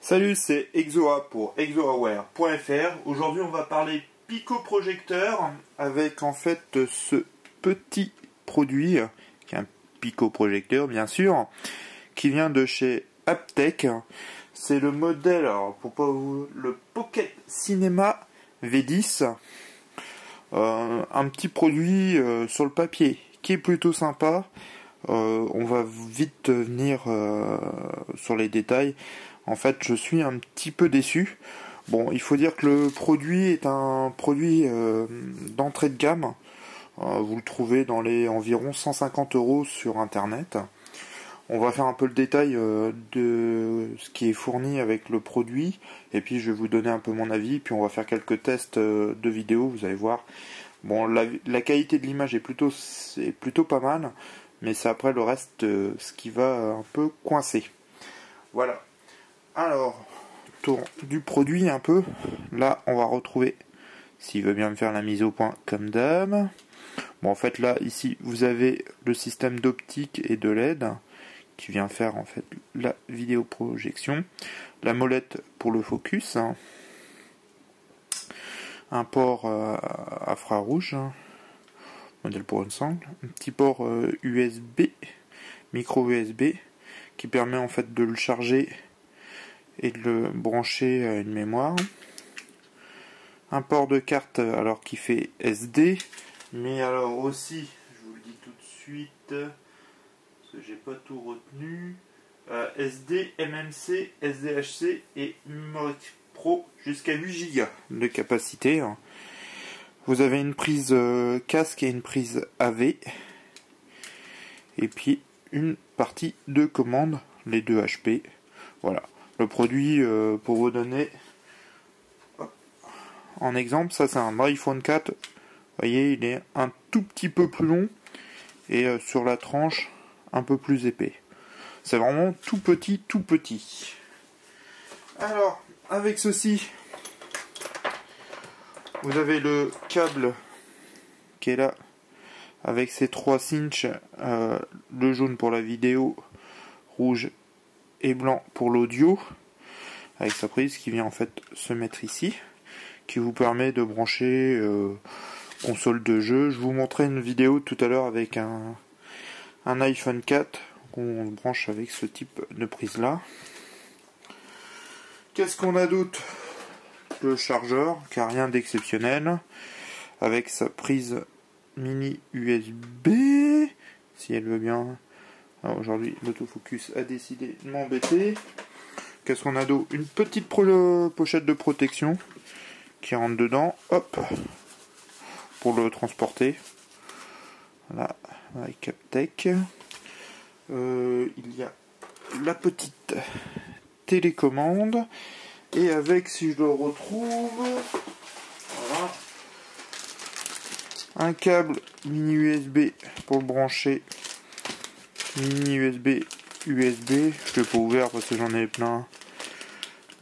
Salut, c'est Exoa pour exoaware.fr. Aujourd'hui, on va parler picoprojecteur avec en fait ce petit produit qui est un picoprojecteur bien sûr, qui vient de chez Aptech. C'est le modèle, alors pour pas vous, le Pocket Cinema V10. Un petit produit sur le papier qui est plutôt sympa. On va vite venir sur les détails. En fait, je suis un petit peu déçu. Bon, il faut dire que le produit est un produit d'entrée de gamme. Vous le trouvez dans les environ 150 € sur Internet. On va faire un peu le détail de ce qui est fourni avec le produit. Et puis, je vais vous donner un peu mon avis. Puis, on va faire quelques tests de vidéos, vous allez voir. Bon, la qualité de l'image est plutôt pas mal. Mais c'est après le reste ce qui va un peu coincer. Voilà. Alors, tour du produit un peu. Là, on va retrouver, s'il veut bien me faire la mise au point comme d'hab. Bon, en fait, là, ici, vous avez le système d'optique et de LED qui vient faire, en fait, la vidéoprojection. La molette pour le focus. Un port infrarouge. Modèle pour une sangle. Un petit port USB, micro USB, qui permet, en fait, de le charger et de le brancher à une mémoire. Un port de carte alors qui fait SD, mais alors aussi, je vous le dis tout de suite, parce que j'ai pas tout retenu, SD, MMC, SDHC et Memory Pro jusqu'à 8 Go de capacité. Vous avez une prise casque et une prise AV, et puis une partie de commande, les deux HP. Voilà. Le produit, pour vous donner en exemple, ça c'est un iPhone 4. Vous voyez, il est un tout petit peu plus long et sur la tranche un peu plus épais. C'est vraiment tout petit, tout petit. Alors, avec ceci, vous avez le câble qui est là avec ses 3 cinches, le jaune pour la vidéo, rouge et blanc pour l'audio, avec sa prise qui vient en fait se mettre ici, qui vous permet de brancher console de jeu. Je vous montrais une vidéo tout à l'heure avec un iPhone 4 qu'on branche avec ce type de prise là. Qu'est-ce qu'on a d'autre? Le chargeur, qui n'a rien d'exceptionnel, avec sa prise mini USB, si elle veut bien. Aujourd'hui, l'autofocus a décidé de m'embêter. Qu'est-ce qu'on a d'autre? Une petite pochette de protection qui rentre dedans, hop, pour le transporter. Voilà, avec Aptech. Il y a la petite télécommande. Et avec, si je le retrouve, voilà, un câble mini USB pour le brancher. Mini USB, USB, je l'ai pas ouvert parce que j'en ai plein.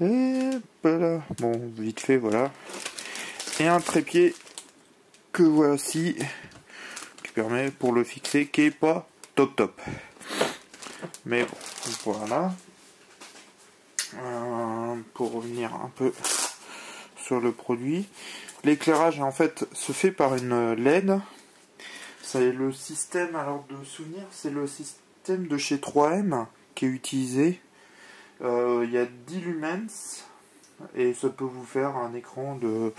Et voilà, bon, vite fait, voilà. Et un trépied que voici, qui permet pour le fixer, qui est pas top. Mais bon, voilà. Pour revenir un peu sur le produit, l'éclairage en fait se fait par une LED. C'est le système, alors de souvenir, c'est le système de chez 3M qui est utilisé. Il y a 10 lumens et ça peut vous faire un écran de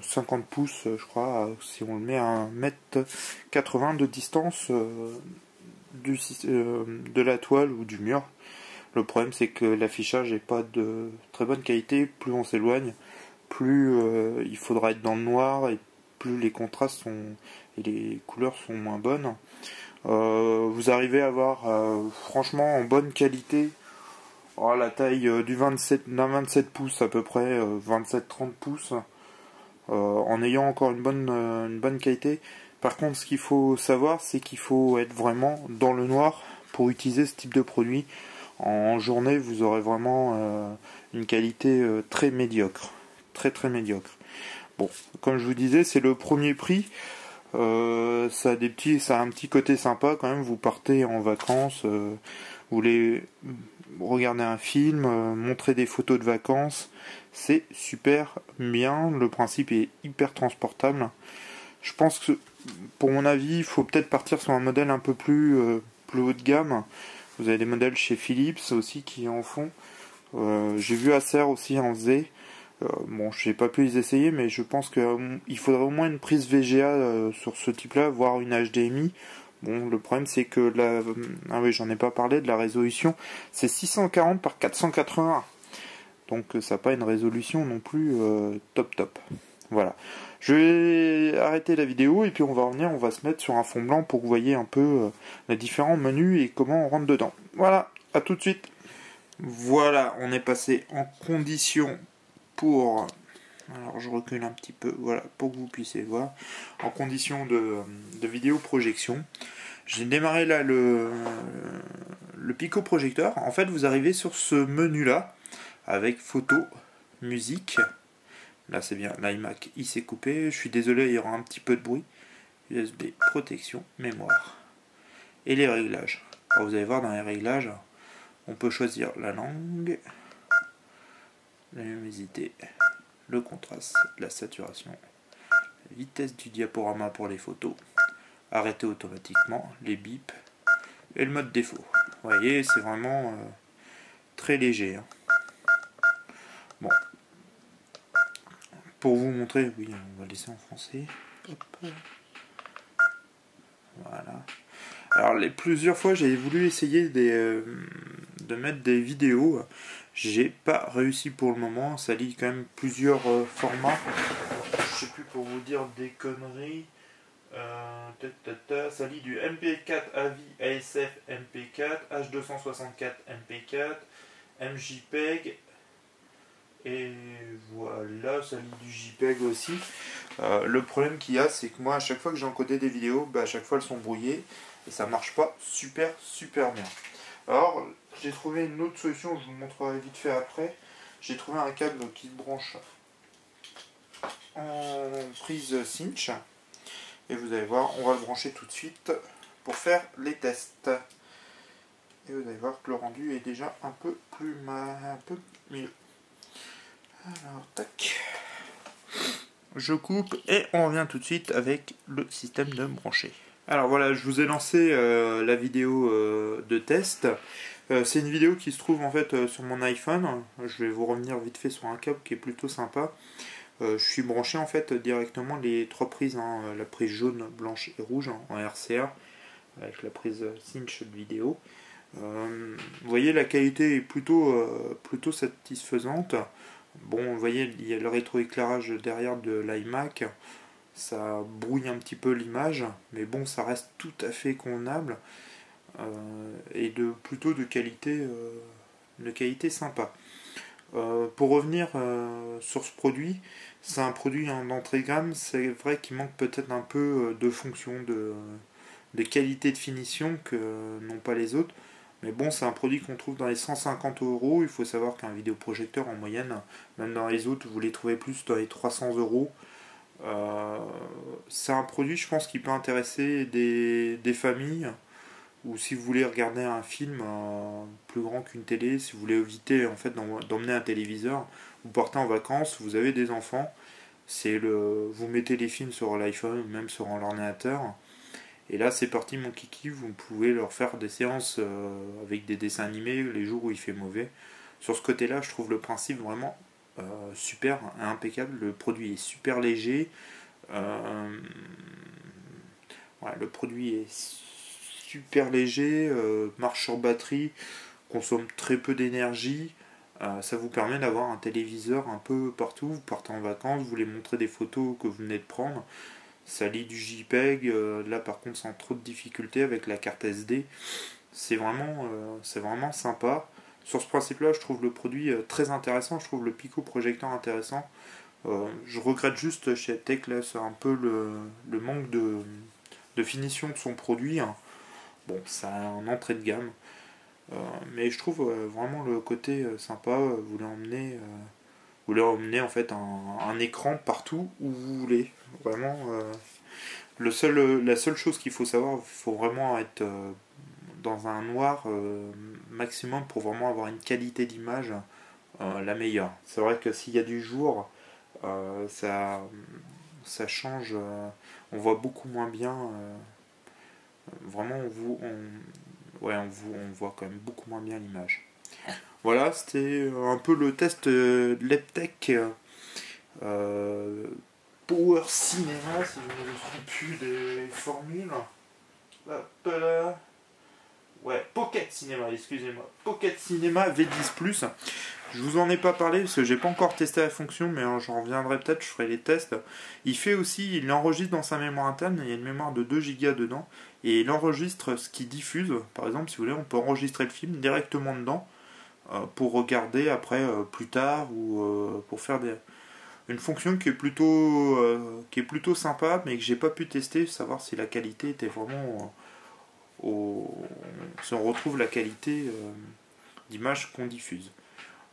50 pouces, je crois, si on le met à 1,80 m de distance de la toile ou du mur. Le problème, c'est que l'affichage n'est pas de très bonne qualité. Plus on s'éloigne, plus il faudra être dans le noir et plus les contrastes et les couleurs sont moins bonnes. Vous arrivez à avoir franchement en bonne qualité la taille d'un 27 pouces à peu près, 27-30 pouces, en ayant encore une bonne qualité. Par contre, ce qu'il faut savoir, c'est qu'il faut être vraiment dans le noir pour utiliser ce type de produit. En journée, vous aurez vraiment une qualité très médiocre. Très médiocre. Bon, comme je vous disais, c'est le premier prix. Ça a un petit côté sympa quand même. Vous partez en vacances, vous voulez regarder un film, montrer des photos de vacances. C'est super bien, le principe est hyper transportable. Je pense que, pour mon avis, il faut peut-être partir sur un modèle un peu plus haut de gamme. Vous avez des modèles chez Philips aussi qui en font. J'ai vu Acer aussi en faisait. Bon, j'ai pas pu les essayer, mais je pense qu'il faudrait au moins une prise VGA sur ce type-là, voire une HDMI. Bon, le problème c'est que ah oui, j'en ai pas parlé de la résolution. C'est 640 par 480. Donc ça n'a pas une résolution non plus top. Voilà. Je vais arrêter la vidéo et puis on va revenir, on va se mettre sur un fond blanc pour que vous voyez un peu les différents menus et comment on rentre dedans. Voilà, à tout de suite. Voilà, on est passé en condition pour... Alors je recule un petit peu, voilà, pour que vous puissiez voir. En condition de vidéo projection. J'ai démarré là le Pico projecteur. En fait, vous arrivez sur ce menu là avec photo, musique. Là, c'est bien, l'iMac il s'est coupé. Je suis désolé, il y aura un petit peu de bruit. USB, protection, mémoire. Et les réglages. Alors, vous allez voir dans les réglages, on peut choisir la langue, la luminosité, le contraste, la saturation, la vitesse du diaporama pour les photos, arrêter automatiquement, les bips et le mode défaut. Vous voyez, c'est vraiment très léger. Hein. Bon, pour vous montrer, oui, on va laisser en français. Hop. Voilà. Alors, plusieurs fois, j'ai voulu essayer de mettre des vidéos. J'ai pas réussi pour le moment. Ça lie quand même plusieurs formats. Je sais plus pour vous dire des conneries. Ça lit du MP4 AVI ASF MP4, H264 MP4, MJPEG. Et voilà, ça lit du JPEG aussi. Le problème qu'il y a, c'est que moi, à chaque fois que j'ai encodé des vidéos, à chaque fois elles sont brouillées et ça marche pas super bien. Alors, j'ai trouvé une autre solution, je vous montrerai vite fait après. J'ai trouvé un câble qui se branche en prise cinch. Et vous allez voir, on va le brancher tout de suite pour faire les tests. Et vous allez voir que le rendu est déjà un peu mieux. Alors, tac. Je coupe et on revient tout de suite avec le système de brancher. Alors voilà, je vous ai lancé la vidéo de test. C'est une vidéo qui se trouve en fait sur mon iPhone. Je vais vous revenir vite fait sur un câble qui est plutôt sympa. Je suis branché en fait directement les trois prises, hein, la prise jaune, blanche et rouge en RCA avec la prise cinch de vidéo. Vous voyez, la qualité est plutôt satisfaisante. Bon, vous voyez, il y a le rétroéclairage derrière de l'iMac, ça brouille un petit peu l'image, mais bon, ça reste tout à fait convenable et plutôt de qualité sympa. Pour revenir sur ce produit, c'est un produit d'entrée de gamme. C'est vrai qu'il manque peut-être un peu de fonction, de qualité de finition que n'ont pas les autres. Mais bon, c'est un produit qu'on trouve dans les 150 euros. Il faut savoir qu'un vidéoprojecteur en moyenne, même dans les autres, vous les trouvez plus dans les 300 euros. C'est un produit, je pense, qui peut intéresser des familles. Ou si vous voulez regarder un film plus grand qu'une télé, si vous voulez éviter en fait d'emmener un téléviseur, vous partez en vacances, vous avez des enfants, vous mettez les films sur l'iPhone ou même sur l'ordinateur, et là c'est parti mon kiki, vous pouvez leur faire des séances avec des dessins animés les jours où il fait mauvais. Sur ce côté-là, je trouve le principe vraiment super, impeccable. Le produit est super léger. Voilà, le produit est super léger, marche sur batterie, consomme très peu d'énergie. Ça vous permet d'avoir un téléviseur un peu partout. Vous partez en vacances, vous voulez montrer des photos que vous venez de prendre. Ça lit du JPEG, là par contre sans trop de difficultés avec la carte SD. C'est vraiment sympa. Sur ce principe-là, je trouve le produit très intéressant. Je trouve le Pico projecteur intéressant. Je regrette juste chez Tech là, c'est un peu le manque de finition de son produit. Hein. Bon, ça a un entrée de gamme. Mais je trouve vraiment le côté sympa. Vous voulez emmener en fait un écran partout où vous voulez. Vraiment, la seule chose qu'il faut savoir, il faut vraiment être dans un noir maximum pour vraiment avoir une qualité d'image la meilleure. C'est vrai que s'il y a du jour, ça change, on voit beaucoup moins bien. Vraiment, on voit quand même beaucoup moins bien l'image. Voilà, c'était un peu le test de l'Eptech Power Cinema, si je ne me trompe plus des formules. Hop là. Ouais, Pocket Cinema, excusez-moi. Pocket Cinema V10+. Je vous en ai pas parlé parce que j'ai pas encore testé la fonction, mais j'en reviendrai peut-être, je ferai les tests. Il enregistre dans sa mémoire interne, il y a une mémoire de 2 Go dedans, et il enregistre ce qu'il diffuse. Par exemple, si vous voulez, on peut enregistrer le film directement dedans pour regarder après plus tard ou pour faire une fonction qui est plutôt sympa, mais que j'ai pas pu tester, savoir si la qualité était vraiment si on retrouve la qualité d'image qu'on diffuse.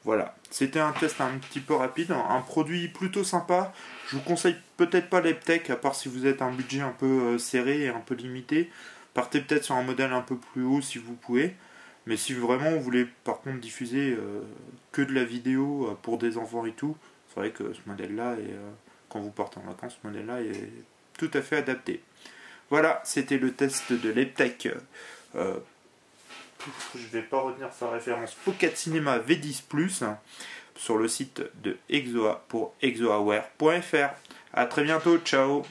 Voilà, c'était un test un petit peu rapide, un produit plutôt sympa. Je vous conseille peut-être pas l'Eptech, à part si vous êtes un budget un peu serré et un peu limité. Partez peut-être sur un modèle un peu plus haut si vous pouvez. Mais si vraiment vous voulez par contre diffuser que de la vidéo pour des enfants et tout, c'est vrai que ce modèle-là, quand vous partez en vacances, ce modèle-là est tout à fait adapté. Voilà, c'était le test de l'Eptech. Je vais pas retenir sa référence. Pocket Cinema V10+, sur le site de Exoa pour exoaware.fr. A très bientôt, ciao.